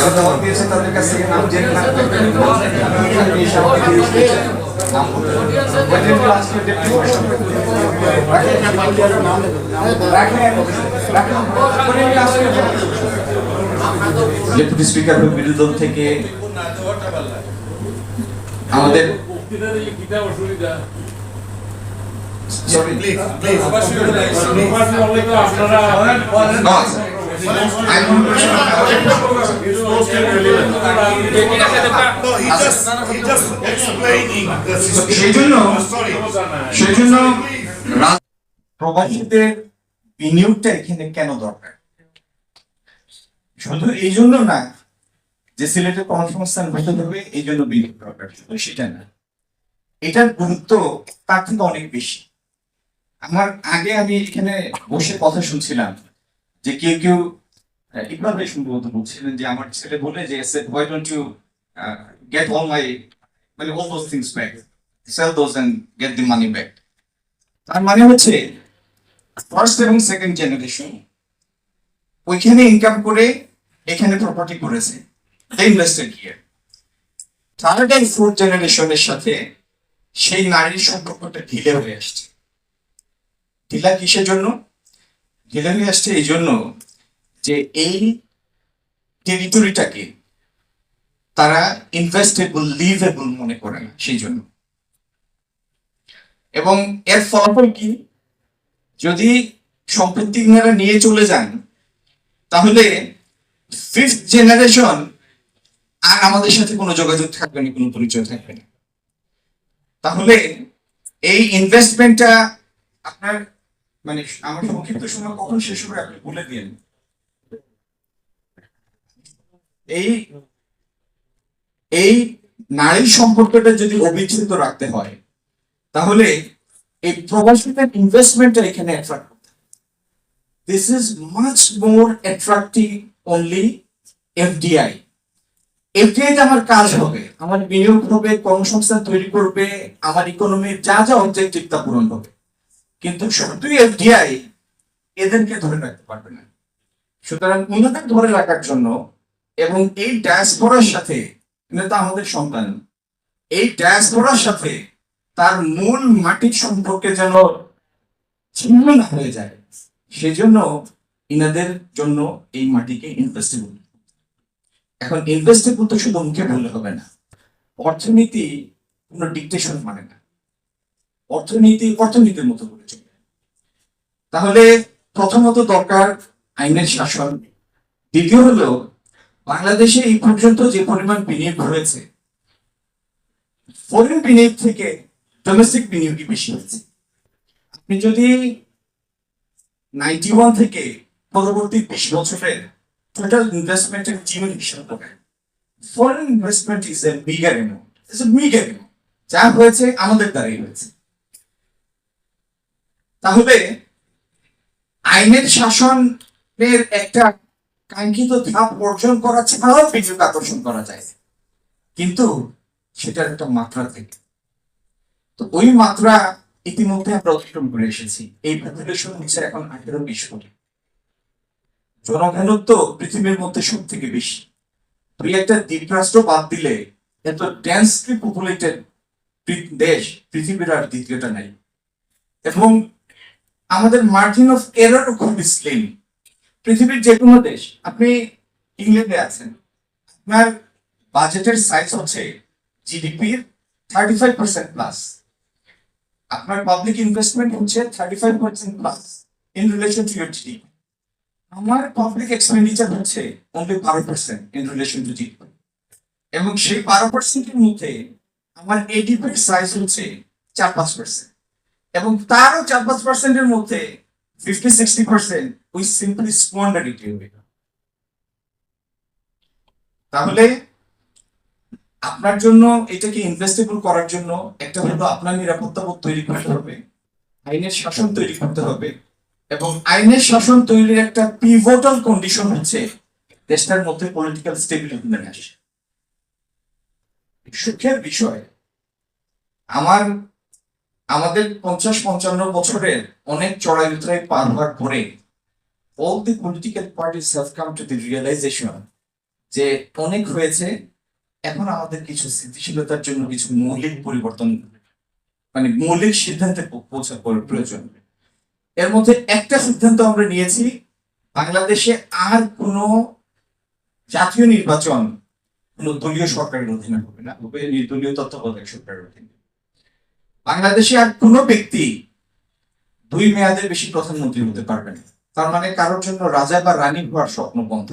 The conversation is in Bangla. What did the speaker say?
যারা দাওয়াত দিয়েছে তাদের কাছ থেকে নাম জেনে নাম ডেপুটি স্পিকার বিরোধী দল থেকে আমাদের সরি প্লিজ প্রবাসীদের বিনিয়োগটা এখানে কেন দরকার? শুধু এই জন্য না যে সিলেটে কর্মসংস্থান হতে হবে এই জন্য বিনিয়োগ দরকার, শুধু সেটা না, এটার গুরুত্ব তার থেকে অনেক বেশি। আমি এখানে বসে কথা শুনছিলাম যে কেউ ইকবাল ভাই সম্ভবত বলছিলেন যে আমার ছেলে বলে যে why don't you get all those things back, sell those and get the money back। তার মানে হচ্ছে ফার্স্ট এবং সেকেন্ড জেনারেশন ওইখানে ইনকাম করে এখানে প্রপার্টি করেছে, they invested here। Third and fourth জেনারেশনের সাথে সেই নারীর সম্পর্কটা ঢিলে হয়ে আসছে। ঢিলা কিসের জন্য? ঢিলা হয়ে আসছে এই জন্য যে এই টেরিটরিটাকে তারা ইনভেস্টেবল লিভেবল মনে করে না, সেই জন্য। এবং এর ফলাফল কি? যদি সম্পত্তি ইনারা নিয়ে চলে যান তাহলে ফিফথ জেনারেশন আর আমাদের সাথে কোনো যোগাযোগ থাকবে না, কোনো পরিচয় থাকবে না। তাহলে এই ইনভেস্টমেন্টটা আপনার আমার সংক্ষিপ্ত সময় কখন শেষ হবে আপনি বলে দিন। এই নারী সম্পর্কটা যদি অবিচ্ছেদ্য রাখতে হয় তাহলে এই প্রবাসীদের ইনভেস্টমেন্টটা এখানে অ্যাট্রাক্ট করতে হবে। This is much more attractive only FDI. FDI আমার কাজ হবে, আমার বিনিয়োগ হবে, কর্মসংস্থান তৈরি করবে, আমার ইকোনমির যা যা অবজেক্টিভ তা পূরণ হবে। কিন্তু শুধুই এফডিআই এদেরকে ধরে রাখতে পারবে না। সুতরাং উন্নতি ধরে রাখার জন্য এবং এই ডায়াসপোরার সাথে, এটা আমাদের সন্তান, এই ডায়াসপোরার সাথে তার মূল মাটির সম্পর্কে যেন ছিন্ন না হয়ে যায়, সেজন্য ইনাদের জন্য এই মাটিকে ইনভেস্টেবল। এখন ইনভেস্টেবল তো শুধু মুখে বললে হবে না, অর্থনীতি কোনো ডিকটেশন মানে না, অর্থনীতির মতো করে চলবে। তাহলে প্রথমত দরকার আইনের শাসন। দ্বিতীয় হলো বাংলাদেশে এই পর্যন্ত যে পরিমাণ বিনিয়োগ হয়েছে, ফরেন বিনিয়োগ থেকে ডোমেস্টিক বিনিয়োগই বেশি হয়েছে। আপনি যদি 91 থেকে পরবর্তী 20 বছরের টোটাল ইনভেস্টমেন্টের জীবন হিসাব করেন, foreign investment is a bigger amount, যা হয়েছে আমাদের দ্বারাই হয়েছে। তাহলে আইনের শাসনের একটা কাঙ্ক্ষিত ধাপ অর্জন করা ছাড়াও বিনিয়োগ আকর্ষণ করা যায়, কিন্তু সেটার একটা মাত্রা থেকে। তো ওই মাত্রা ইতিমধ্যে আমরা অতিক্রম করে এসেছি। এই পপুলেশন হচ্ছে এখন 18-20 কোটি। জনঘনত্ব পৃথিবীর মধ্যে সব থেকে বেশি। তুই একটা দ্বীপরাষ্ট্র বাদ দিলে এত ডেন্সলি পপুলেটেড দেশ পৃথিবীর আর দ্বিতীয়টা নাই। এবং আমাদের মার্জিন অফ এরর খুব স্লিম। পৃথিবীর যে কোনো দেশ, আপনি ইংল্যান্ডে আছেন, আপনার বাজেটের সাইজ হচ্ছে জিডিপির 35% প্লাস, আপনার পাবলিক ইনভেস্টমেন্ট হচ্ছে 35% plus in relation to your GDP. আমার পাবলিক এক্সপেন্ডিচার হচ্ছে only 12% in relation to GDP. এবং সেই 12%-এর মধ্যে আমার এডিপির সাইজ হচ্ছে 4-5%, এবং তারও 4-5%-এর মধ্যে 50-60% উই সিম্পলি স্কোয়ান্ডার ইট। তাহলে আপনার জন্য এটাকে ইনভেস্টেবল করার জন্য একটা হলো আপনার নিরাপত্তা বোধ তৈরি করতে হবে, আইনের শাসন তৈরি করতে হবে, এবং আইনের শাসন তৈরির একটা পিভটাল কন্ডিশন হচ্ছে দেশটার মধ্যে পলিটিক্যাল স্টেবিলিটি নিয়ে আসে। সুখের বিষয়, আমাদের 50-55 বছরের অনেক চড়াই উতরাই পার হওয়ার পরে all the political parties have come to the realization যে অনেক হয়েছে, এখন আমাদের কিছু স্থিতিশীলতার জন্য কিছু মৌলিক পরিবর্তন, মানে মৌলিক সিদ্ধান্তে পৌঁছার প্রয়োজন। এর মধ্যে একটা সিদ্ধান্ত আমরা নিয়েছি, বাংলাদেশে আর কোনো জাতীয় নির্বাচন কোন দলীয় সরকারের অধীনে হবে না, হবে নির্দলীয় তত্ত্বাবধায়ক সরকারের অধীনে। বাংলাদেশে আর কোনো ব্যক্তি 2 মেয়াদের বেশি প্রধানমন্ত্রী হতে পারবে না। তার মানে কারোর জন্য রাজা বা রানী হওয়ার স্বপ্ন বন্ধ।